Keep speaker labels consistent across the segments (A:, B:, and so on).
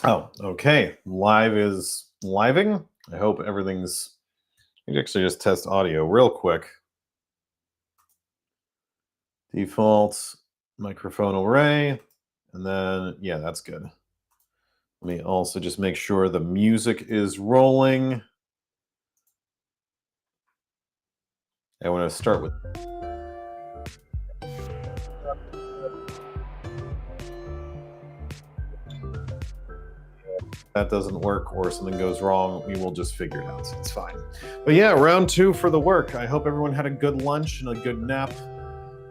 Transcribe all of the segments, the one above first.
A: Oh, okay. Live is living. I hope everything's. Let me actually just test audio real quick. Default microphone array. And then, yeah, that's good. Let me also just make sure the music is rolling. I want to start with. That doesn't work or something goes wrong, we will just figure it out. It's fine. But yeah, round 2 for the work. I hope everyone had a good lunch and a good nap.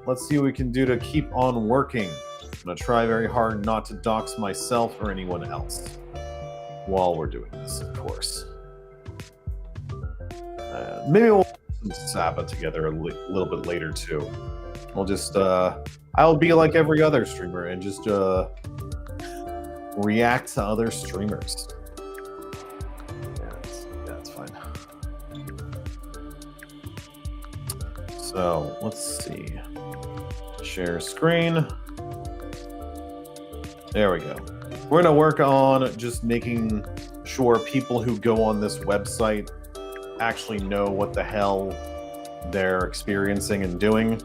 A: Let's see what we can do to keep on working. I'm going to try very hard not to dox myself or anyone else while we're doing this, of course. Maybe we'll do some Saba together a little bit later too. We'll just, I'll be like every other streamer and just react to other streamers. Yeah, it's fine. So let's see. Share screen. There we go. We're gonna work on just making sure people who go on this website actually know what the hell they're experiencing and doing.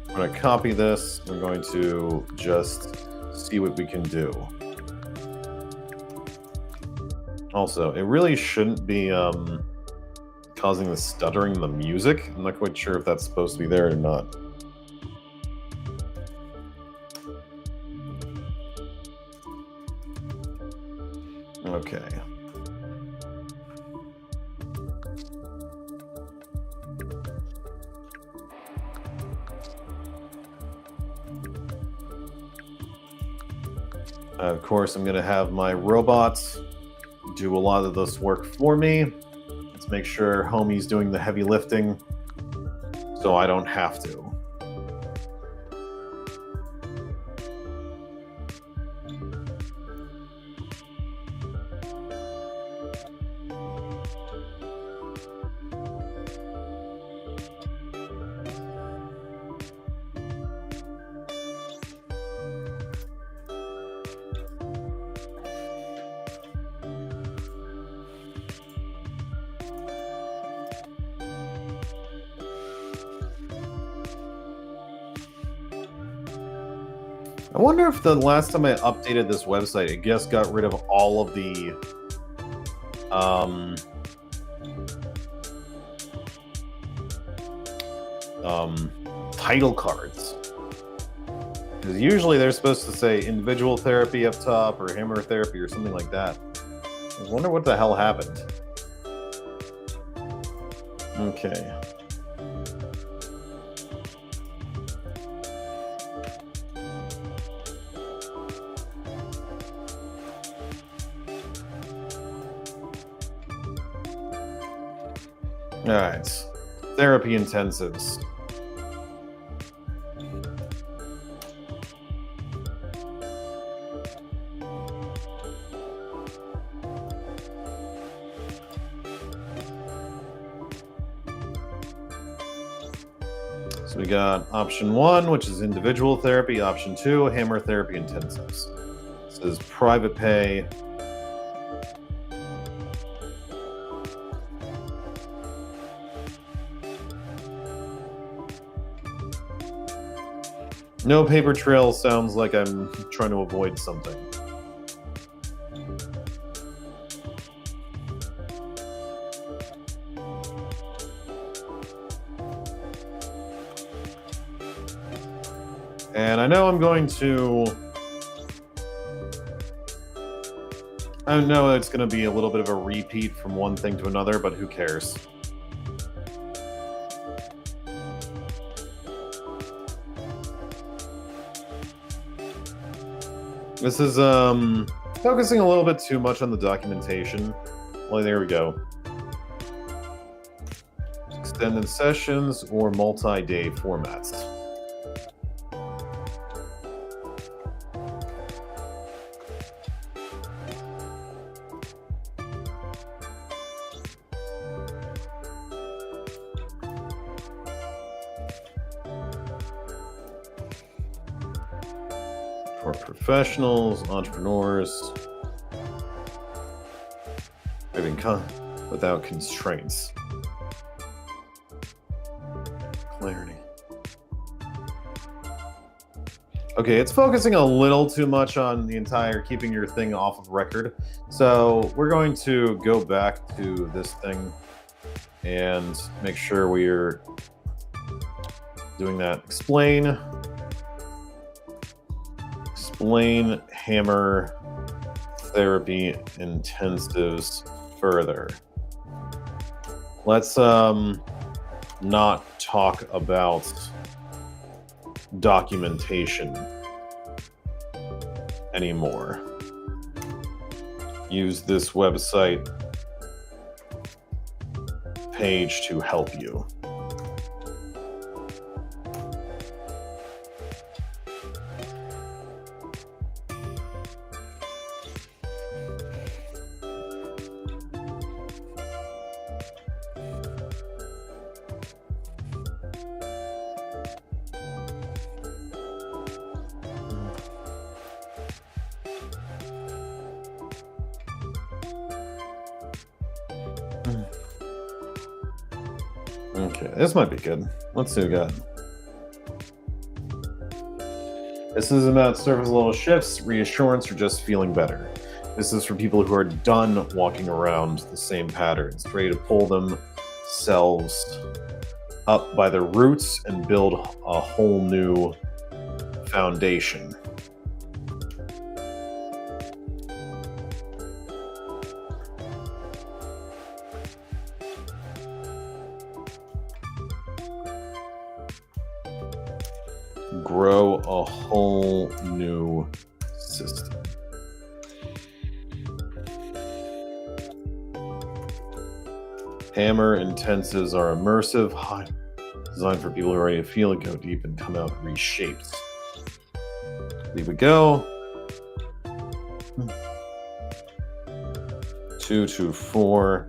A: I'm going to copy this. We're going to just see what we can do. Also, it really shouldn't be causing the stuttering in the music. I'm not quite sure if that's supposed to be there or not. Okay. Of course, I'm going to have my robots do a lot of this work for me. Let's make sure homie's doing the heavy lifting so I don't have to. I wonder if the last time I updated this website, it just got rid of all of the title cards. Because usually they're supposed to say individual therapy up top or hammer therapy or something like that. I wonder what the hell happened. Okay. All right, therapy intensives. So we got option 1, which is individual therapy. Option 2, hammer therapy intensives. This is private pay. No paper trail sounds like I'm trying to avoid something. And I know I'm going to... I know it's going to be a little bit of a repeat from one thing to another, but who cares? This is focusing a little bit too much on the documentation. Well, there we go. Extended sessions or multi-day formats. For professionals, entrepreneurs, living without constraints. Clarity. Okay, it's focusing a little too much on the entire keeping your thing off of record. So we're going to go back to this thing and make sure we're doing that. Explain hammer therapy intensives further. Let's not talk about documentation anymore. Use this website page to help you. Okay, this might be good. Let's see what we got. This is about surface level shifts, reassurance, or just feeling better. This is for people who are done walking around the same patterns, ready to pull themselves up by the roots and build a whole new foundation. Grow a whole new system. Hammer intensives are immersive, designed for people who are ready to feel it, go deep, and come out reshaped. Here we go. 2 to 4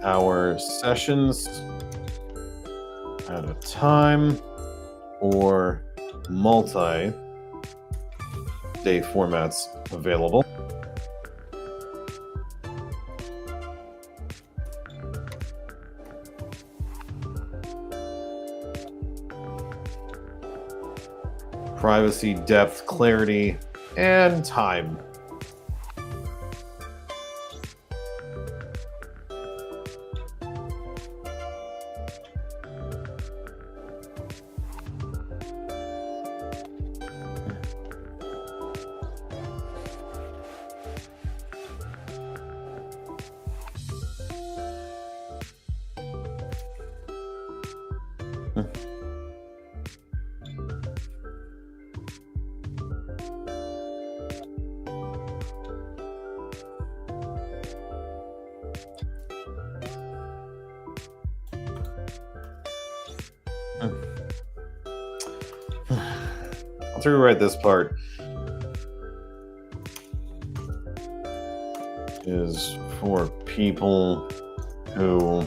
A: hour sessions at a time, or multi-day formats available. Privacy, depth, clarity, and time. I'll rewrite this part. Is for people who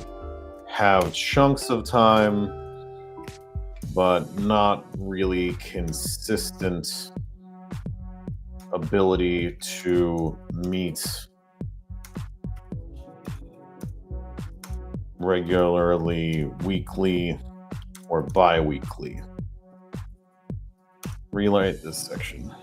A: have chunks of time, but not really consistent ability to meet regularly, weekly, or bi-weekly. Rewrite this section.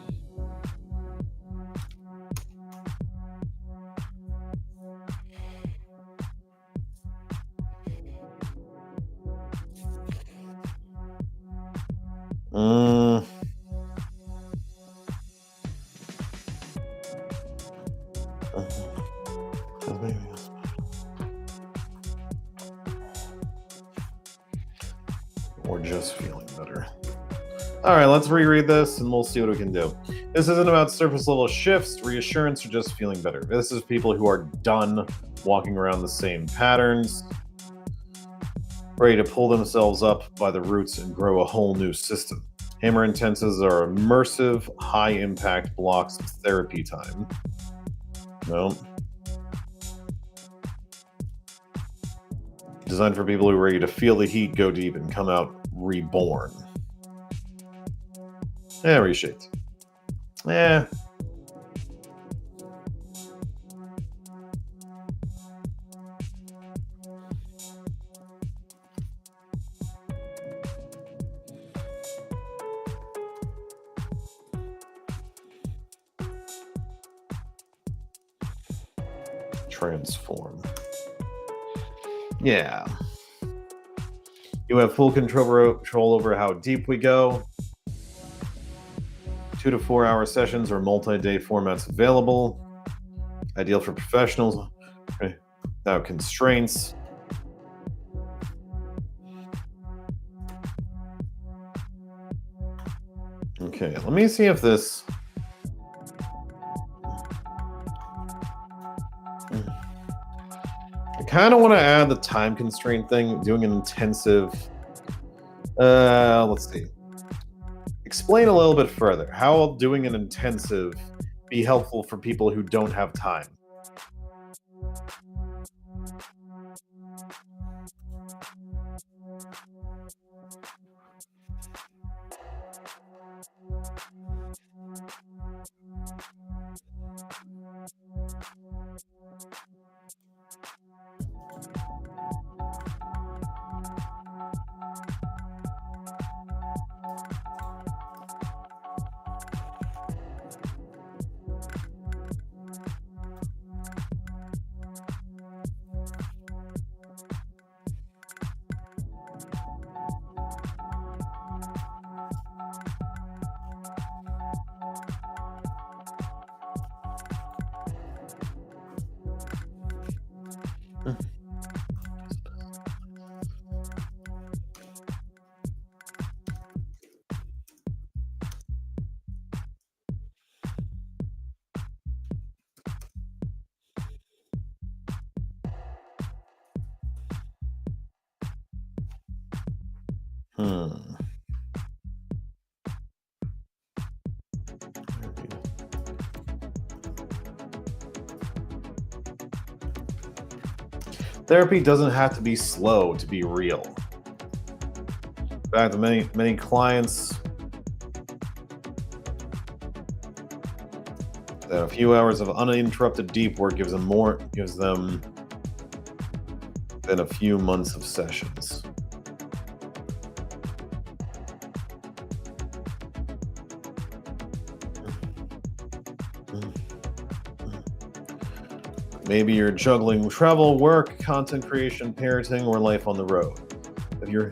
A: Or just feeling better. All right, let's reread this and we'll see what we can do. This isn't about surface level shifts, reassurance, or just feeling better. This is people who are done walking around the same patterns, ready to pull themselves up by the roots and grow a whole new system. Hammer intensives are immersive, high-impact blocks of therapy time. No. Designed for people who are ready to feel the heat, go deep, and come out reborn. Yeah, reshaped. Eh. Transform. Yeah. You have full control over how deep we go. 2 to 4 hour sessions or multi-day formats available. Ideal for professionals without constraints. Okay, let me see if this... I kind of want to add the time constraint thing, doing an intensive... let's see. Explain a little bit further. How will doing an intensive be helpful for people who don't have time? Therapy doesn't have to be slow to be real. In fact, many clients that a few hours of uninterrupted deep work gives them than a few months of sessions. Maybe you're juggling travel, work, content creation, parenting, or life on the road. If you're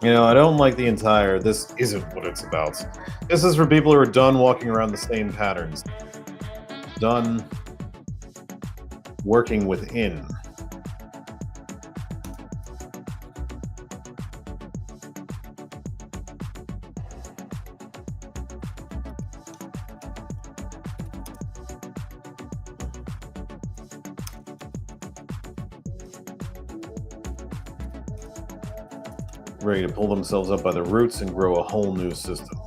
A: I don't like the entire, this isn't what it's about. This is for people who are done walking around the same patterns. Done working within. Ready to pull themselves up by the roots and grow a whole new system.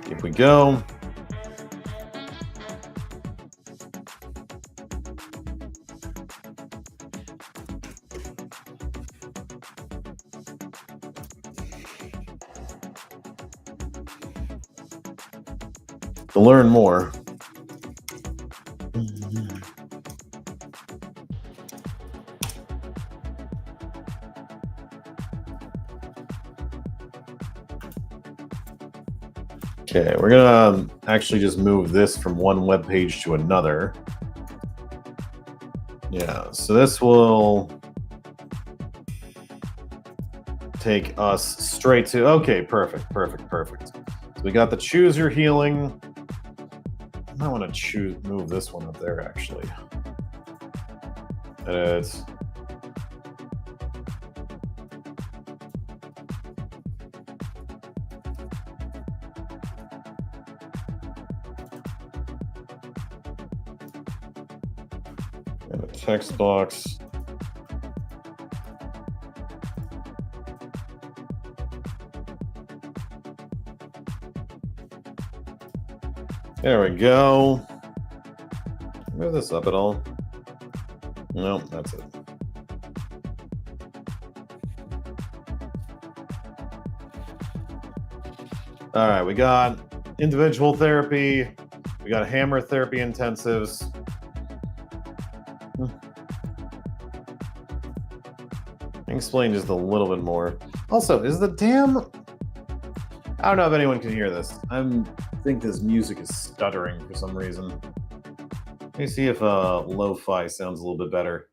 A: Here we go. to learn more. Okay, we're gonna actually just move this from one web page to another. Yeah, so this will take us straight to, okay, perfect. So we got the choose your healing. I might want to move this one up there actually. Edit. And a text box. There we go. Move this up at all? No, that's it. All right, we got individual therapy. We got hammer therapy intensives. Explain just a little bit more. Also, is the damn... I don't know if anyone can hear this. I think this music is stuttering for some reason. Let me see if lo-fi sounds a little bit better.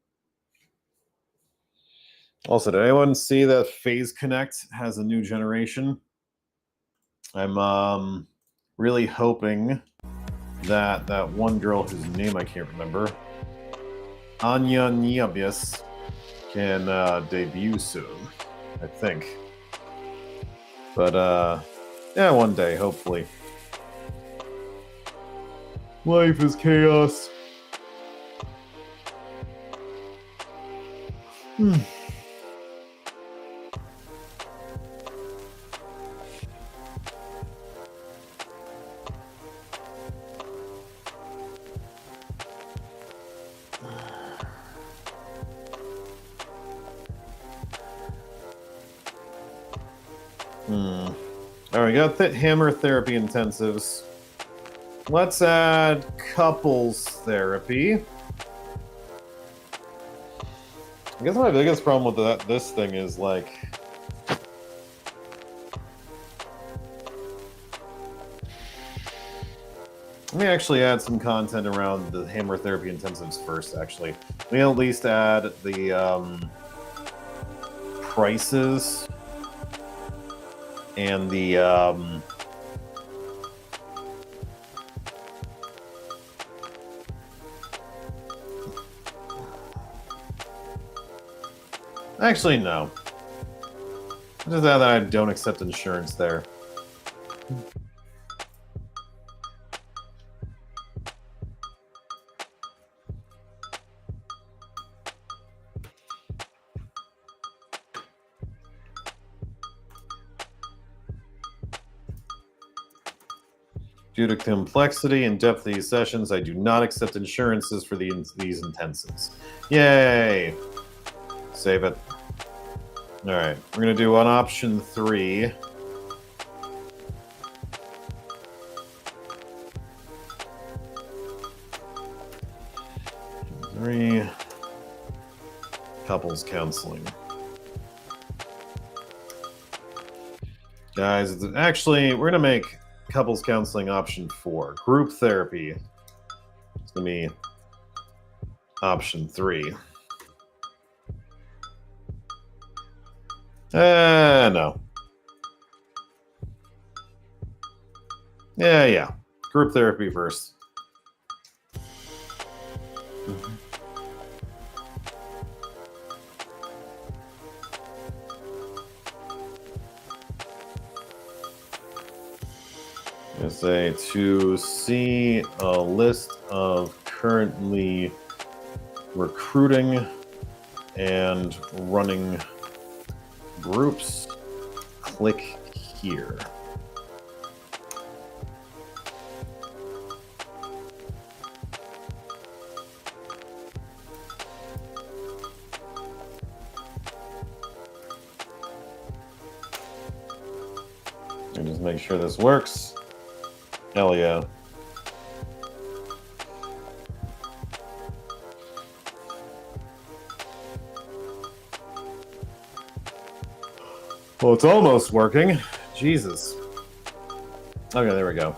A: Also, did anyone see that Phase Connect has a new generation? I'm really hoping that that one girl whose name I can't remember, Anya Niabius, can debut soon, I think. But yeah, one day, hopefully. Life is chaos. All right, got the hammer therapy intensives. Let's add couples therapy. I guess my biggest problem with this thing is like, let me actually add some content around the hammer therapy intensives first. Actually, let me at least add the prices and the actually, no. Just that I don't accept insurance there. Due to complexity and depth of these sessions, I do not accept insurances for these intensives. Yay! Save it. All right, we're gonna do on option 3. Couples counseling. Guys, actually, we're gonna make couples counseling option 4. Group therapy. It's gonna be option 3. No. Yeah. Group therapy first. I say to see a list of currently recruiting and running groups, click here. And just make sure this works. Hell yeah. Well, it's almost working. Jesus. Okay, there we go.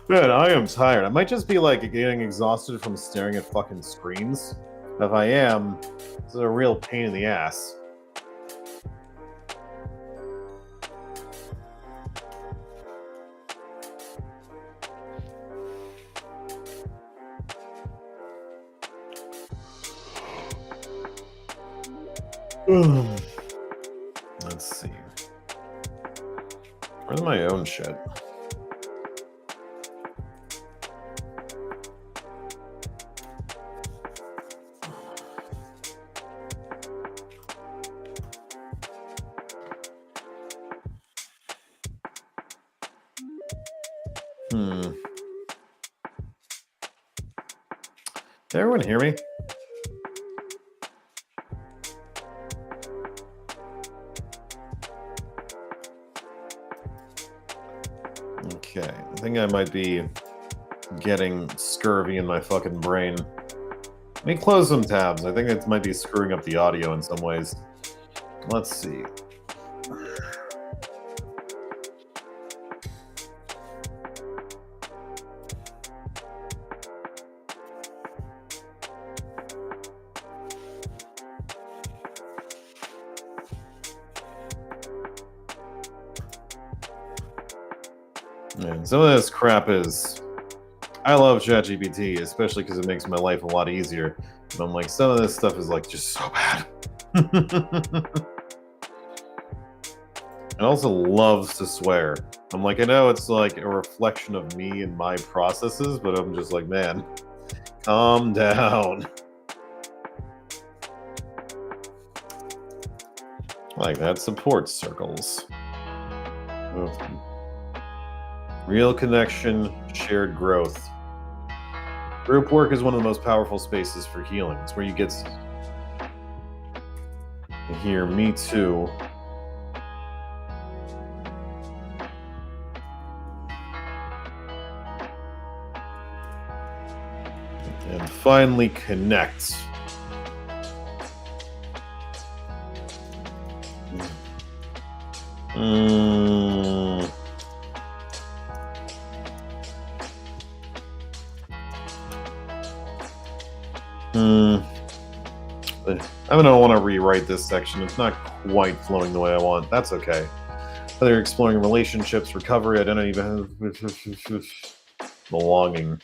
A: Man, I am tired. I might just be like getting exhausted from staring at fucking screens. If I am, it's a real pain in the ass. Let's see. Where's my own shit? Did everyone hear me? Okay, I think I might be getting scurvy in my fucking brain. Let me close some tabs. I think it might be screwing up the audio in some ways. Let's see. And some of this crap is... I love ChatGPT, especially because it makes my life a lot easier. But I'm like, some of this stuff is like just so bad. It also loves to swear. I'm like, I know it's like a reflection of me and my processes, but I'm just like, man, calm down. Like that support circles. Oh. Real connection, shared growth. Group work is one of the most powerful spaces for healing. It's where you get to hear me too. And finally connect. I don't want to rewrite this section. It's not quite flowing the way I want. That's okay. Whether you're exploring relationships, recovery, identity, belonging.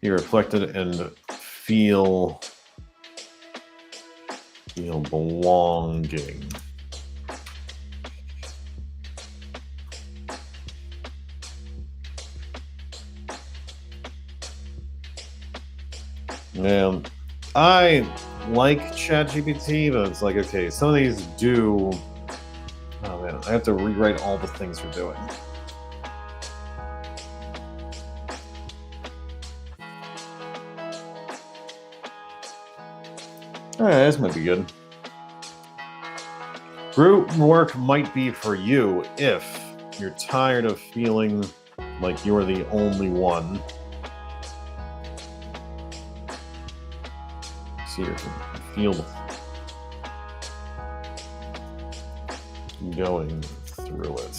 A: Be reflected and feel belonging. Yeah, I like ChatGPT, but it's like, okay, some of these do... Oh man, I have to rewrite all the things we're doing. Alright, this might be good. Group work might be for you if you're tired of feeling like you're the only one. See if you can feel going through it.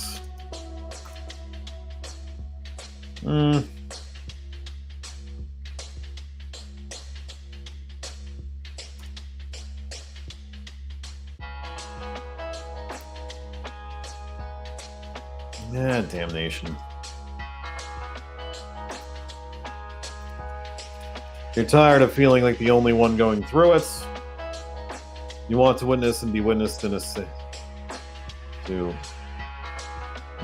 A: Damnation. You're tired of feeling like the only one going through it. You want to witness and be witnessed in a to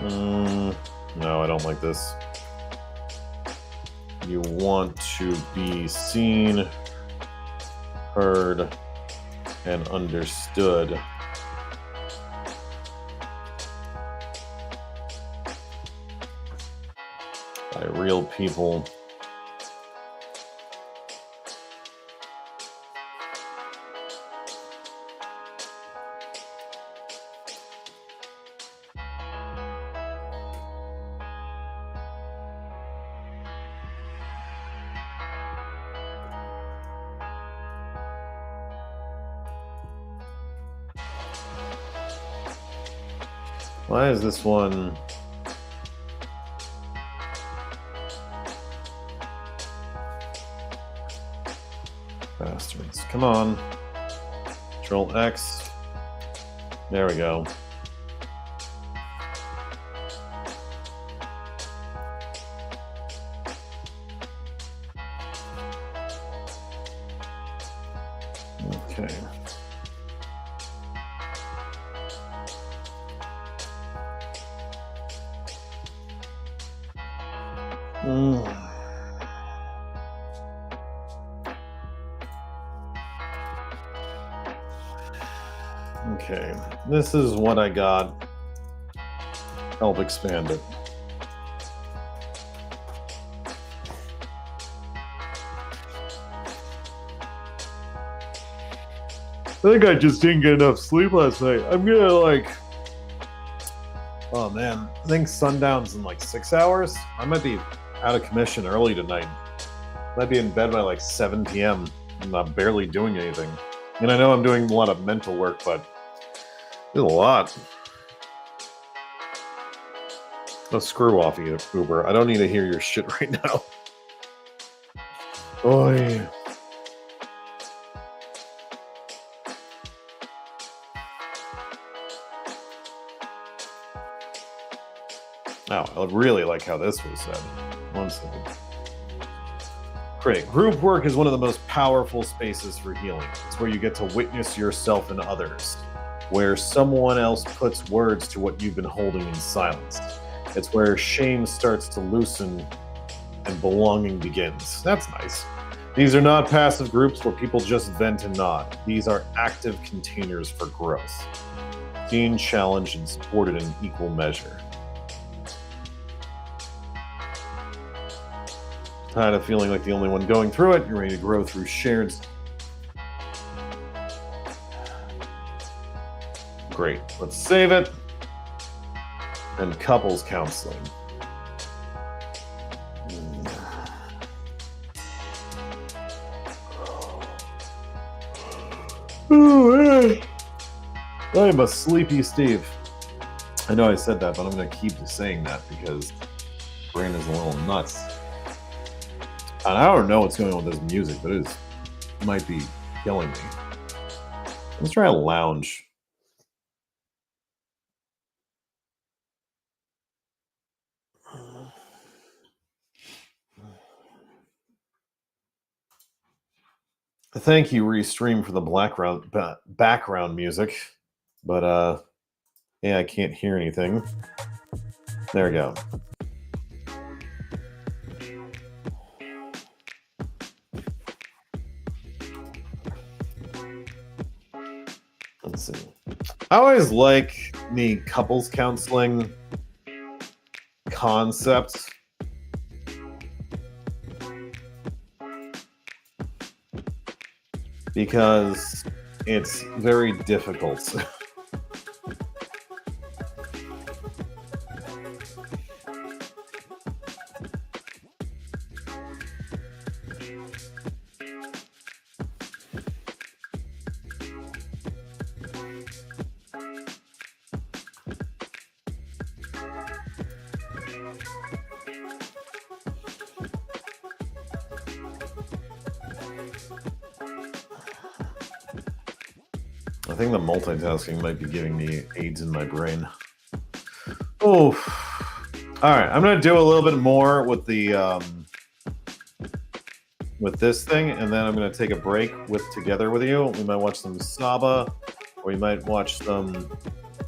A: No, I don't like this. You want to be seen, heard, and understood. By real people. Why is this one? Bastards. Come on. Control X. There we go. Okay. Okay, this is what I got. Help expand it. I think I just didn't get enough sleep last night. I'm gonna oh man, I think sundown's in like 6 hours. I might be out of commission early tonight. Might be in bed by like 7 p.m. I'm not barely doing anything. And I know I'm doing a lot of mental work, but it's a lot. Oh, screw off, Uber. I don't need to hear your shit right now. Oy. Oh, I really like how this was said. One second. Great. Group work is one of the most powerful spaces for healing. It's where you get to witness yourself and others, where someone else puts words to what you've been holding in silence. It's where shame starts to loosen and belonging begins. That's nice. These are not passive groups where people just vent and nod. These are active containers for growth, being challenged and supported in equal measure. Tired of feeling like the only one going through it. You're ready to grow through shared. Great. Let's save it. And couples counseling. Oh, I am a sleepy Steve. I know I said that, but I'm going to keep saying that because brain is a little nuts. And I don't know what's going on with this music, but it might be killing me. Let's try a lounge. Thank you, Restream, for the background music. But, yeah, I can't hear anything. There we go. Let's see. I always like the couples counseling concept. Because it's very difficult. I think the multitasking might be giving me AIDS in my brain. Oh, all right. I'm gonna do a little bit more with the with this thing, and then I'm gonna take a break together with you. We might watch some Saba, or we might watch some.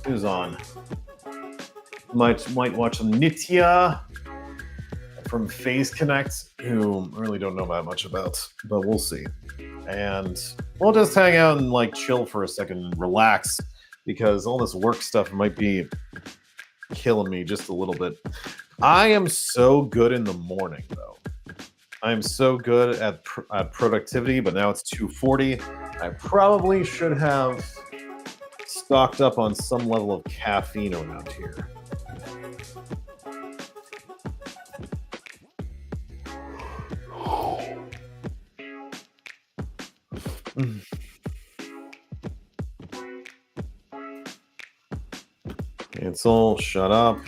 A: Who's on? Might watch some Nitya from Phase Connect, who I really don't know that much about, but we'll see. And we'll just hang out and like chill for a second and relax, because all this work stuff might be killing me just a little bit. I am so good in the morning, though. I'm so good at productivity, but now it's 2:40. I probably should have stocked up on some level of caffeine around here. Cancel, shut up.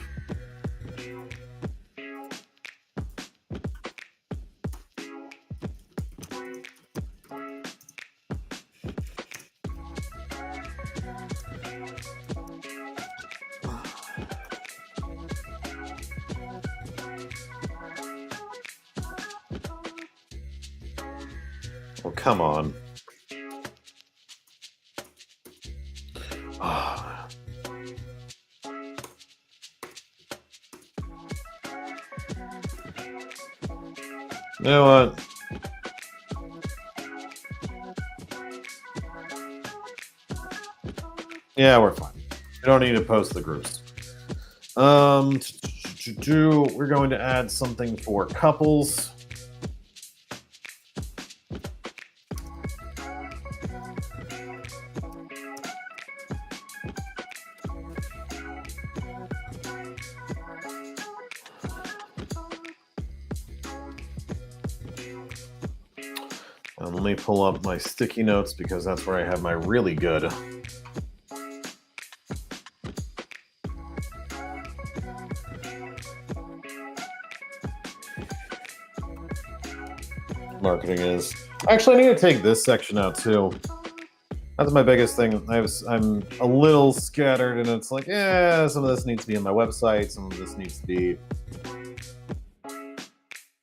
A: Oh, come on. You know what? Yeah, we're fine. We don't need to post the groups. We're going to add something for couples. And let me pull up my sticky notes, because that's where I have my really good marketing is. Actually, I need to take this section out too. That's my biggest thing. I'm a little scattered, and it's like, yeah, some of this needs to be on my website, some of this needs to be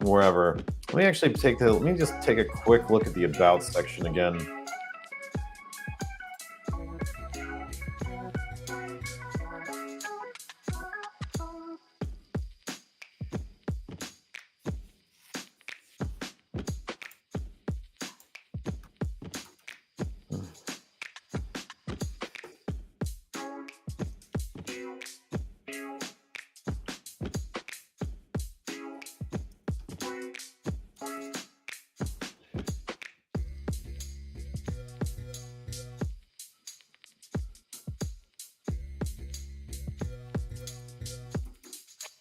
A: wherever. Let me just take a quick look at the about section again.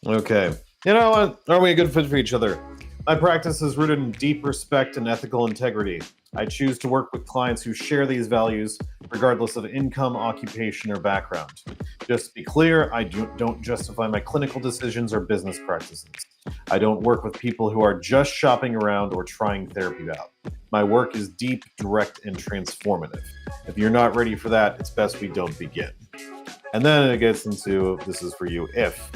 A: Okay. You know what? Are we a good fit for each other? My practice is rooted in deep respect and ethical integrity. I choose to work with clients who share these values, regardless of income, occupation, or background. Just to be clear, I don't justify my clinical decisions or business practices. I don't work with people who are just shopping around or trying therapy out. My work is deep, direct, and transformative. If you're not ready for that, it's best we don't begin. And then it gets into, this is for you if.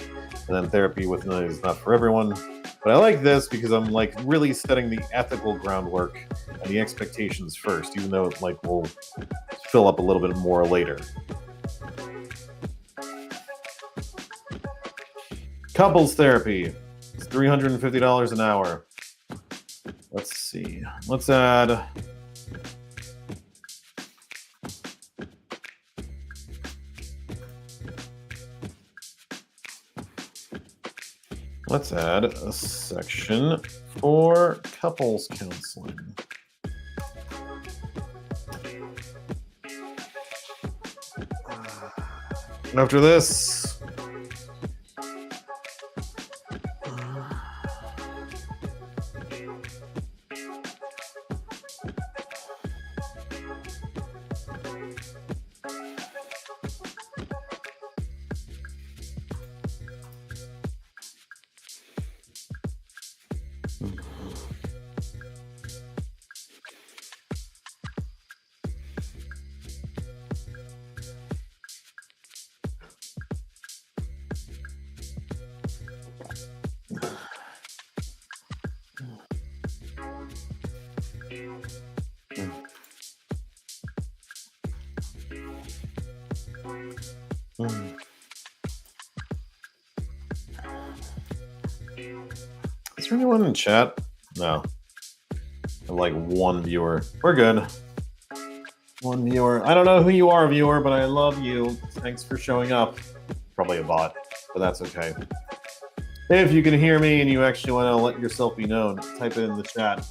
A: And then therapy with me is not for everyone. But I like this because I'm like really setting the ethical groundwork and the expectations first, even though it like will fill up a little bit more later. Couples therapy. It's $350 an hour. Let's see. Let's add a section for couples counseling. And after this, there anyone in chat? No. I have like one viewer. We're good. One viewer. I don't know who you are, viewer, but I love you. Thanks for showing up. Probably a bot, but that's okay. If you can hear me and you actually want to let yourself be known, type it in the chat.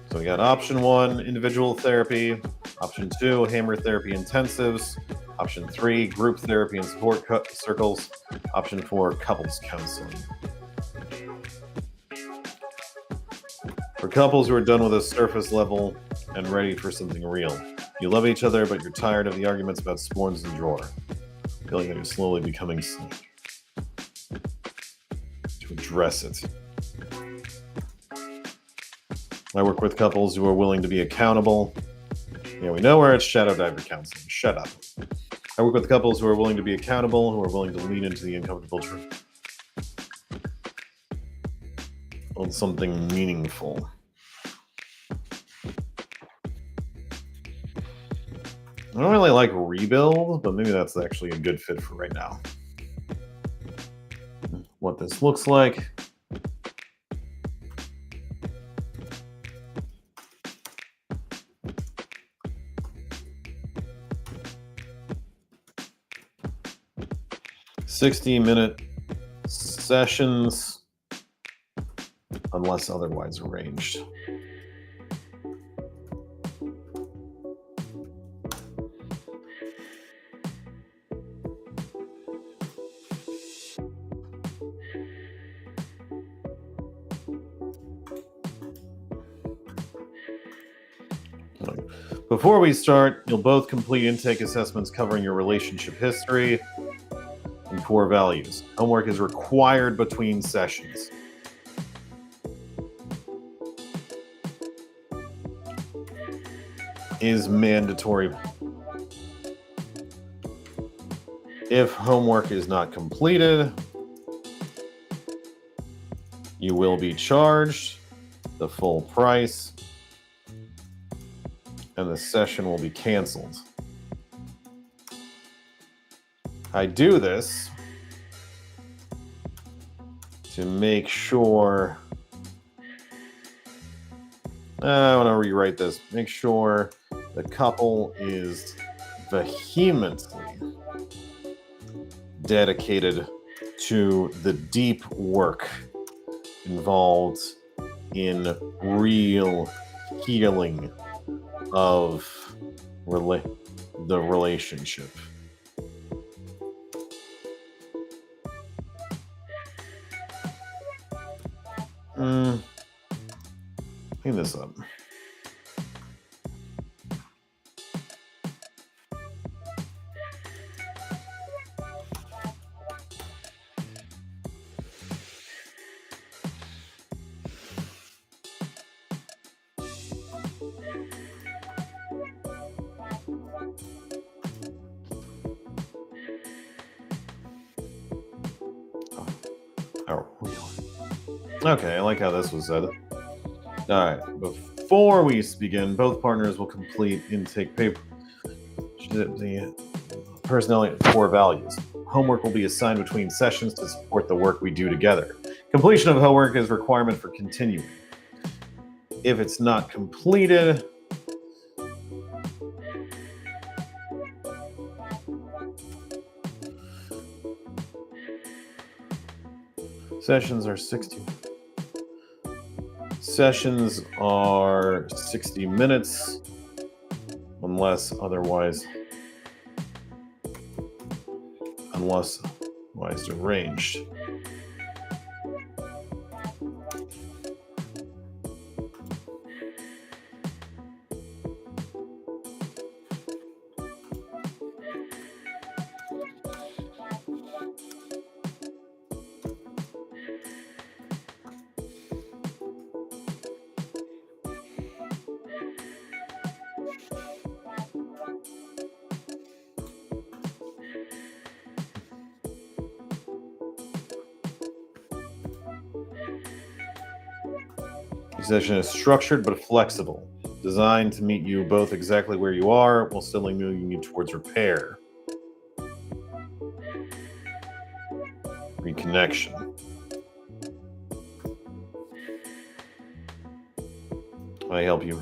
A: So we got option 1, individual therapy. Option 2, hammer therapy intensives. Option 3, group therapy and support circles. Option 4, couples counseling. For couples who are done with a surface level and ready for something real. You love each other, but you're tired of the arguments about sporns and drawer. Feeling that you're slowly becoming sick. To address it. I work with couples who are willing to be accountable. Yeah, we know where it's shadow diver counseling. Shut up. I work with couples who are willing to be accountable, who are willing to lean into the uncomfortable truth. On something meaningful. I don't really like rebuild, but maybe that's actually a good fit for right now. What this looks like. "60-minute sessions unless otherwise arranged." Before we start, you'll both complete intake assessments covering your relationship history and core values. Homework is required between sessions. Is mandatory. If homework is not completed, you will be charged the full price and the session will be canceled. I do this to make sure, I want to rewrite this, make sure the couple is vehemently dedicated to the deep work involved in real healing of the relationship. Clean this up. Okay, I like how this was said. All right, before we begin, both partners will complete intake paper. The personality and core values. Homework will be assigned between sessions to support the work we do together. Completion of homework is a requirement for continuing. If it's not completed, sessions are 60 minutes unless otherwise arranged. The session is structured but flexible, designed to meet you both exactly where you are while still moving you towards repair. Reconnection. I help you.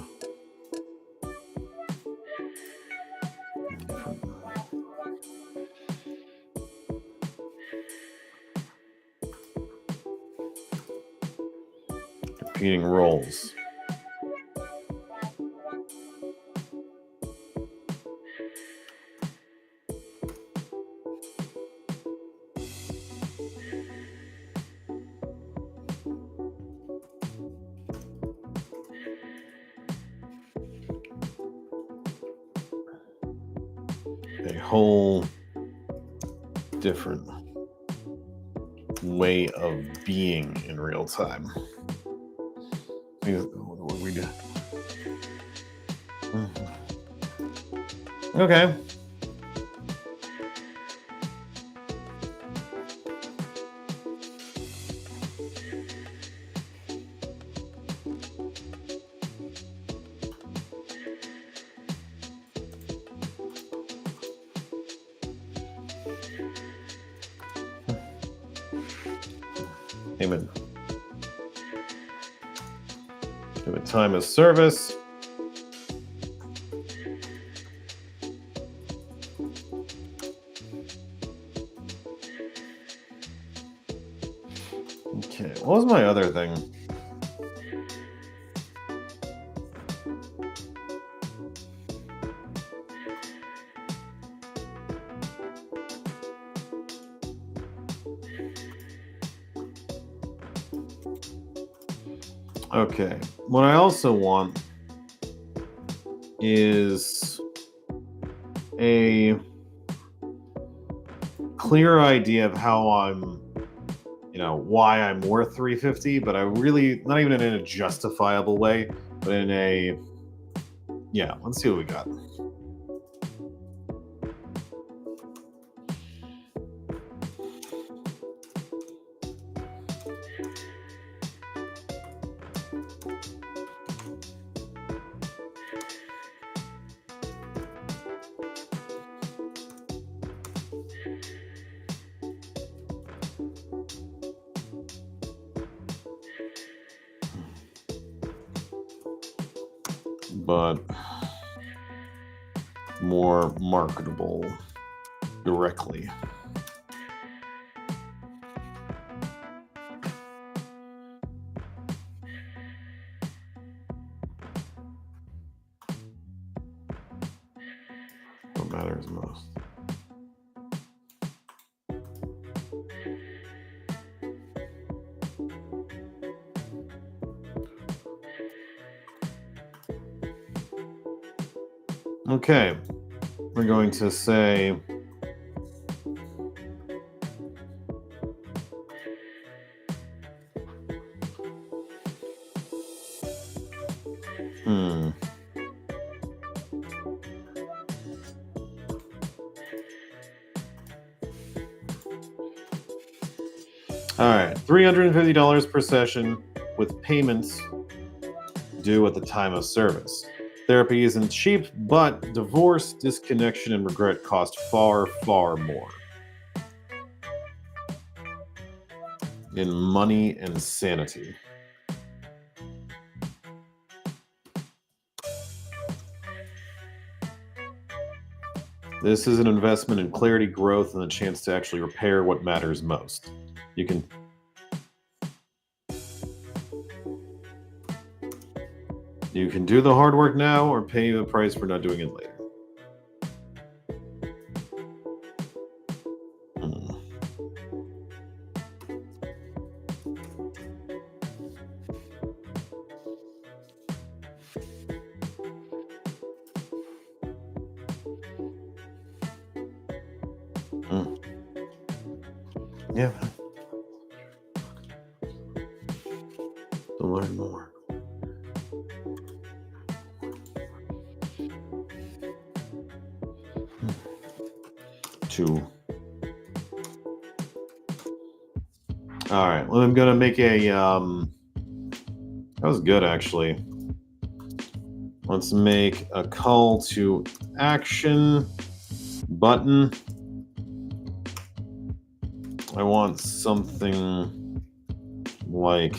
A: Repeating roles. A whole different way of being in real time. What we do? Okay. Payment. Payment time of service. Okay, what was my other thing? Okay, what I also want is a clear idea of how I'm, why I'm worth 350, but I really, not even in a justifiable way, but in a, let's see what we got. But more marketable directly. What matters most. Okay, we're going to say all right, $350 per session with payments due at the time of service. Therapy isn't cheap, but divorce, disconnection, and regret cost far, far more. In money and sanity. This is an investment in clarity, growth, and the chance to actually repair what matters most. You can do the hard work now or pay the price for not doing it later. Yeah. To learn more. All right. Well, I'm gonna make a That was good, actually. Let's make a call to action button. I want something like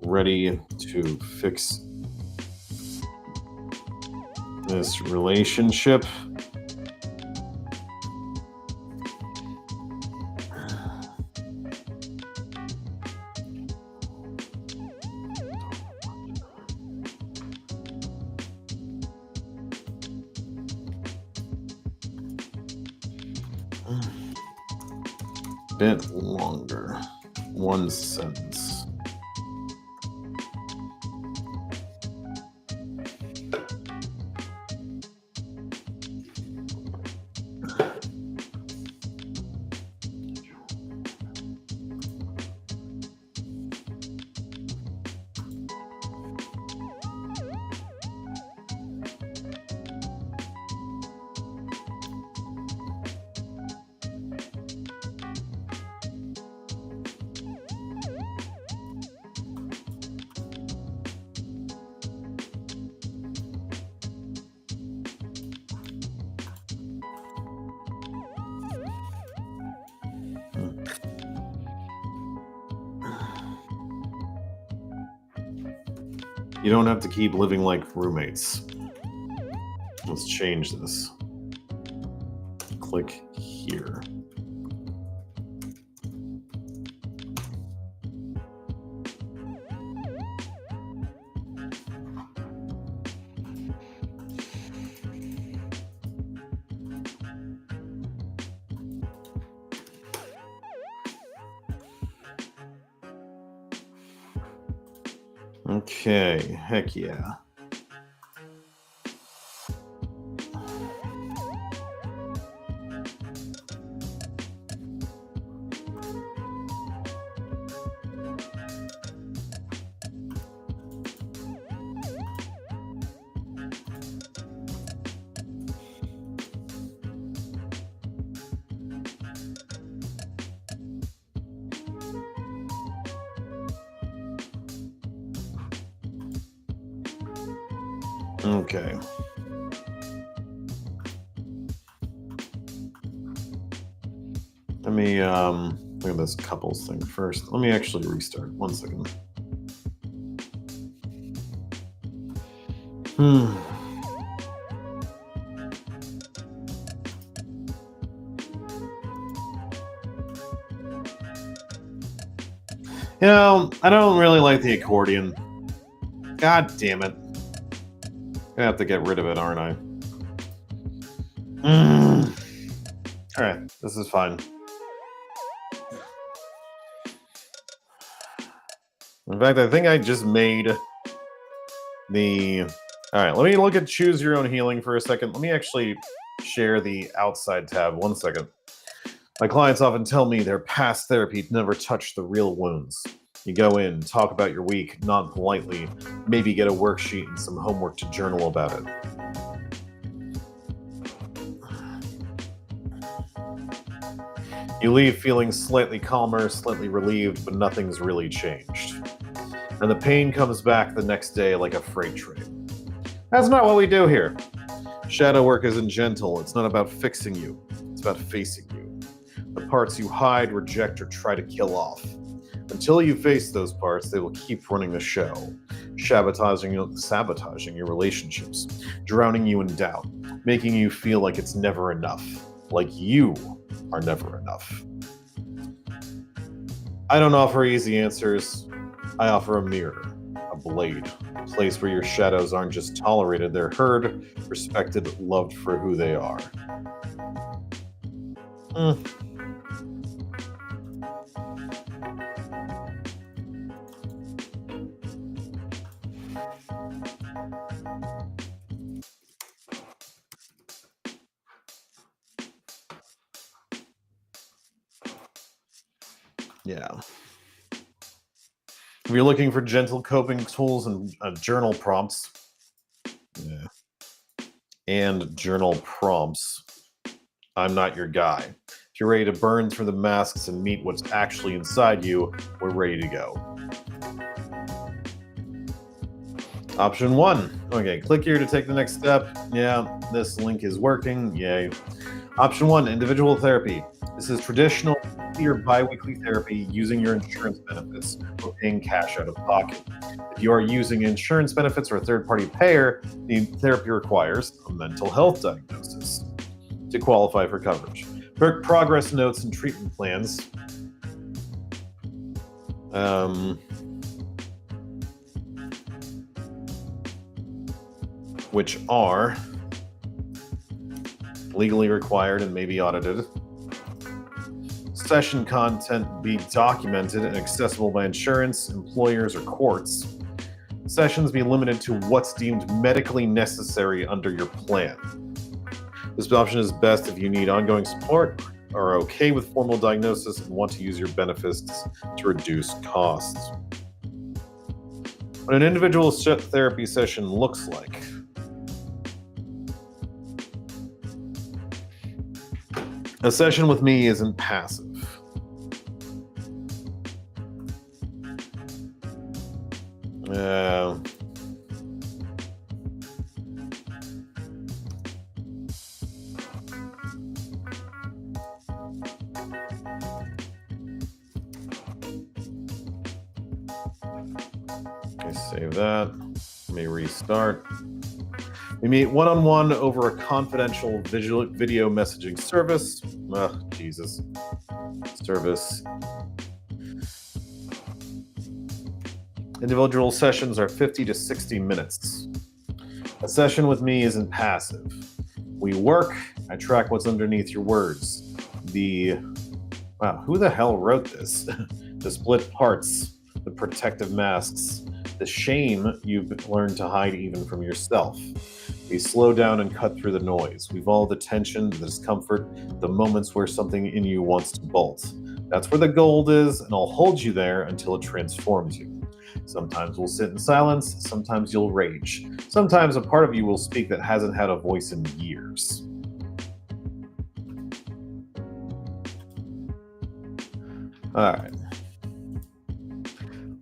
A: ready to fix this relationship. Bit longer. One sentence. You don't have to keep living like roommates. Let's change this. Click here. Okay, heck yeah. Okay. Let me look at this couples thing first. Let me actually restart. 1 second. You know, I don't really like the accordion. God damn it. I have to get rid of it, aren't I? Alright, this is fine. In fact, I think I just made the... Alright, let me look at Choose Your Own Healing for a second. Let me actually share the outside tab. 1 second. My clients often tell me their past therapy never touched the real wounds. You go in, talk about your week, nod politely, maybe get a worksheet and some homework to journal about it. You leave feeling slightly calmer, slightly relieved, but nothing's really changed. And the pain comes back the next day like a freight train. That's not what we do here. Shadow work isn't gentle. It's not about fixing you. It's about facing you. The parts you hide, reject, or try to kill off. Until you face those parts, they will keep running the show, sabotaging your relationships, drowning you in doubt, making you feel like it's never enough, like you are never enough. I don't offer easy answers. I offer a mirror, a blade, a place where your shadows aren't just tolerated, they're heard, respected, loved for who they are. Yeah. If you're looking for gentle coping tools and journal prompts, I'm not your guy. If you're ready to burn through the masks and meet what's actually inside you, we're ready to go. Option 1. Okay, click here to take the next step. Yeah, this link is working. Yay. Option 1, individual therapy. This is traditional or bi-weekly therapy using your insurance benefits or paying cash out of pocket. If you are using insurance benefits or a third-party payer, the therapy requires a mental health diagnosis to qualify for coverage. Progress notes and treatment plans. Which are legally required and may be audited. Session content be documented and accessible by insurance, employers, or courts. Sessions be limited to what's deemed medically necessary under your plan. This option is best if you need ongoing support, are okay with formal diagnosis, and want to use your benefits to reduce costs. What an individual therapy session looks like. A session with me isn't passive. Okay, save that. Let me restart. We meet one-on-one over a confidential video messaging service. Ugh, Jesus. Service. Individual sessions are 50 to 60 minutes. A session with me isn't passive. We work, I track what's underneath your words. Wow, who the hell wrote this? The split parts, the protective masks, the shame you've learned to hide even from yourself. We slow down and cut through the noise. We've all the tension, the discomfort, the moments where something in you wants to bolt. That's where the gold is, and I'll hold you there until it transforms you. Sometimes we'll sit in silence, sometimes you'll rage. Sometimes a part of you will speak that hasn't had a voice in years. All right.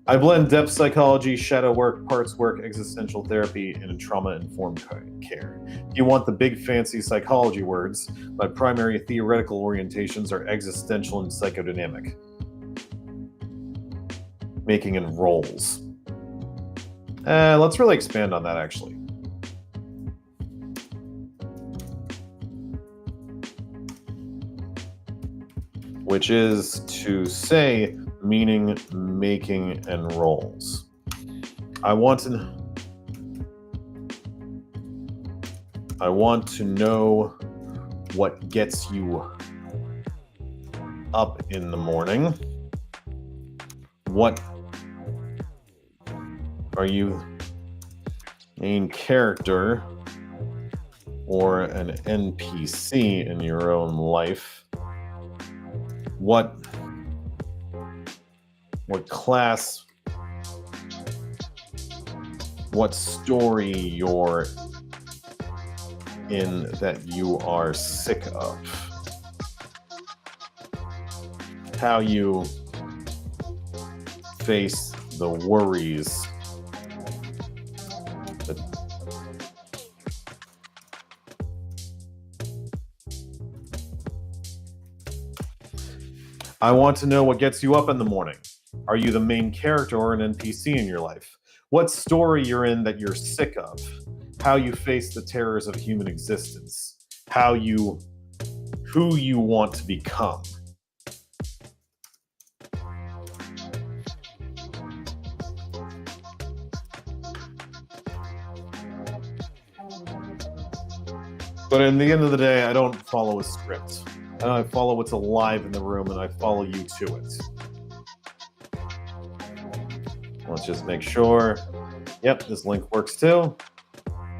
A: I blend depth psychology, shadow work, parts work, existential therapy, and trauma-informed care. If you want the big fancy psychology words, my primary theoretical orientations are existential and psychodynamic. Making in roles. Let's really expand on that, actually. Which is to say, meaning, making, and roles. I want to know what gets you up in the morning. What are you, main character or an NPC in your own life? What class, what story you're in that you are sick of, how you face the worries that I want to know what gets you up in the morning. Are you the main character or an NPC in your life? What story you're in that you're sick of? How you face the terrors of human existence? Who you want to become? But in the end of the day, I don't follow a script. I follow what's alive in the room, and I follow you to it. Let's just make sure. Yep, this link works too.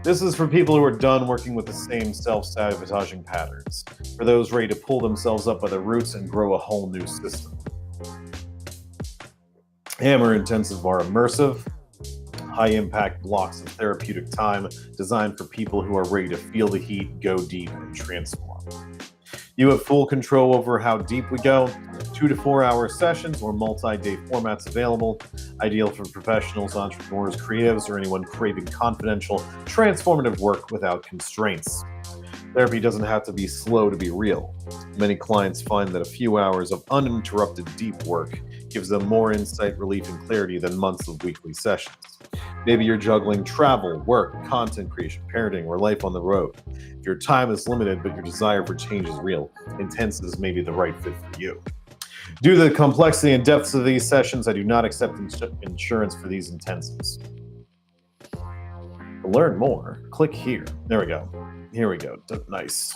A: This is for people who are done working with the same self-sabotaging patterns. For those ready to pull themselves up by the roots and grow a whole new system. Hammer intensive are immersive, high-impact blocks of therapeutic time designed for people who are ready to feel the heat, go deep, and transform. You have full control over how deep we go. 2 to 4 hour sessions or multi-day formats available, ideal for professionals, entrepreneurs, creatives, or anyone craving confidential, transformative work without constraints. Therapy doesn't have to be slow to be real. Many clients find that a few hours of uninterrupted deep work gives them more insight, relief, and clarity than months of weekly sessions. Maybe you're juggling travel, work, content creation, parenting, or life on the road. If your time is limited but your desire for change is real, Intensives may be the right fit for you. Due to the complexity and depths of these sessions, I do not accept insurance for these intensives. To learn more, click here. There we go. Here we go. Nice.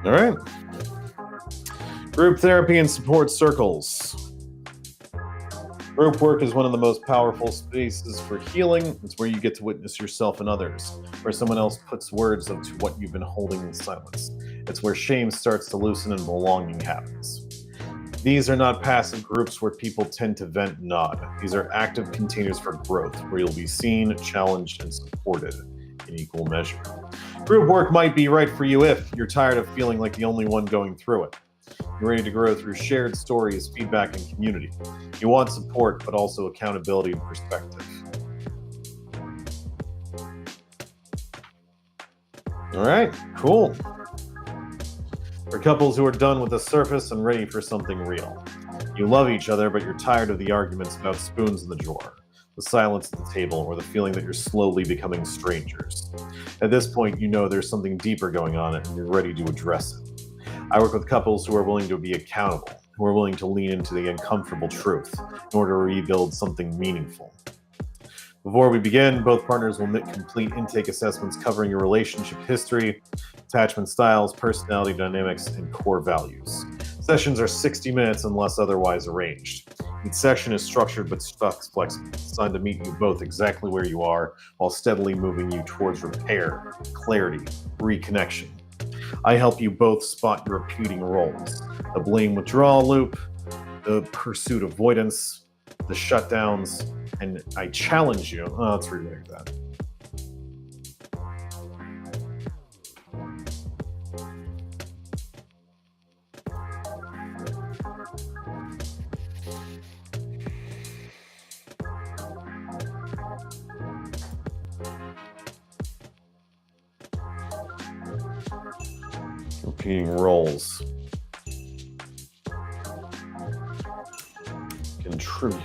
A: All right. Group therapy and support circles. Group work is one of the most powerful spaces for healing. It's where you get to witness yourself and others, where someone else puts words into what you've been holding in silence. It's where shame starts to loosen and belonging happens. These are not passive groups where people tend to vent and nod. These are active containers for growth, where you'll be seen, challenged, and supported in equal measure. Group work might be right for you if you're tired of feeling like the only one going through it. You're ready to grow through shared stories, feedback, and community. You want support, but also accountability and perspective. All right, cool. For couples who are done with the surface and ready for something real. You love each other, but you're tired of the arguments about spoons in the drawer, the silence at the table, or the feeling that you're slowly becoming strangers. At this point, you know there's something deeper going on and you're ready to address it. I work with couples who are willing to be accountable, who are willing to lean into the uncomfortable truth in order to rebuild something meaningful. Before we begin, both partners will make complete intake assessments covering your relationship history, attachment styles, personality dynamics, and core values. Sessions are 60 minutes unless otherwise arranged. Each session is structured but flexible, designed to meet you both exactly where you are while steadily moving you towards repair, clarity, reconnection. I help you both spot your repeating roles, the blame withdrawal loop, the pursuit avoidance, the shutdowns, and I challenge you. Let's rewrite that. Repeating roles. Contribute.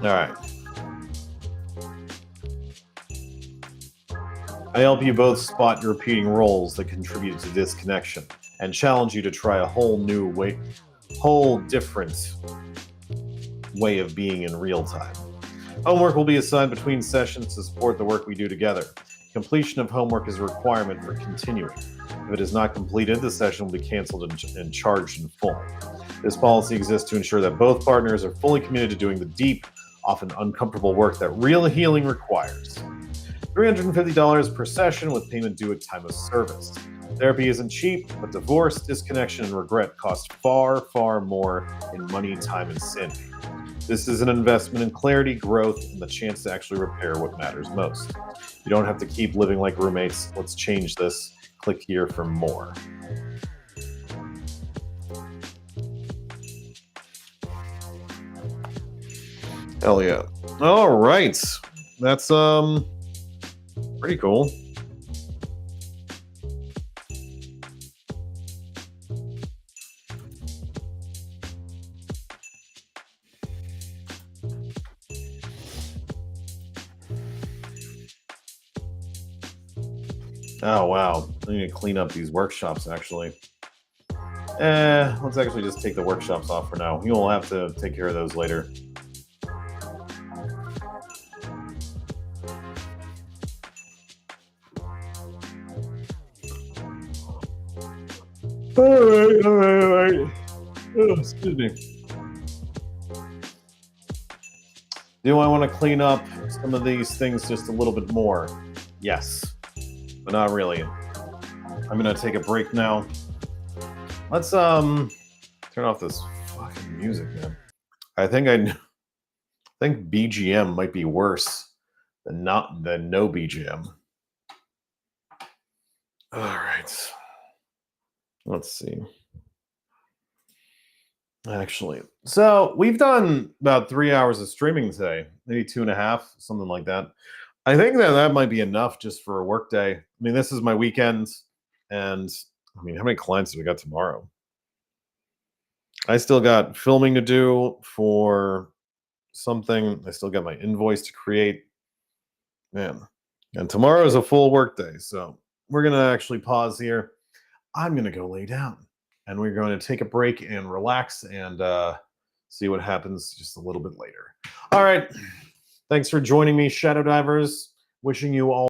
A: All right. I help you both spot your repeating roles that contribute to disconnection and challenge you to try a whole different way of being in real time. Homework will be assigned between sessions to support the work we do together. Completion of homework is a requirement for continuing. If it is not completed, the session will be canceled and charged in full. This policy exists to ensure that both partners are fully committed to doing the deep, often uncomfortable work that real healing requires. $350 per session with payment due at time of service. Therapy isn't cheap, but divorce, disconnection, and regret cost far, far more in money, time, and sanity. This is an investment in clarity, growth, and the chance to actually repair what matters most. You don't have to keep living like roommates. Let's change this. Click here for more. Hell yeah. All right. That's pretty cool. Oh, wow. I need to clean up these workshops, actually. Let's actually just take the workshops off for now. You'll have to take care of those later. All right. Oh, excuse me. Do I want to clean up some of these things just a little bit more? Yes, but not really. I'm gonna take a break now. Let's turn off this fucking music, man. I think BGM might be worse than no BGM. All right. Let's see. Actually, so we've done about 3 hours of streaming today, maybe 2.5, something like that. I think that might be enough just for a work day. I mean, this is my weekend, and I mean, how many clients do we got tomorrow? I still got filming to do for something. I still got my invoice to create. Man, and tomorrow is a full work day, so we're gonna actually pause here. I'm gonna go lay down, and we're going to take a break and relax and see what happens just a little bit later. All right, thanks for joining me, Shadow Divers. Wishing you all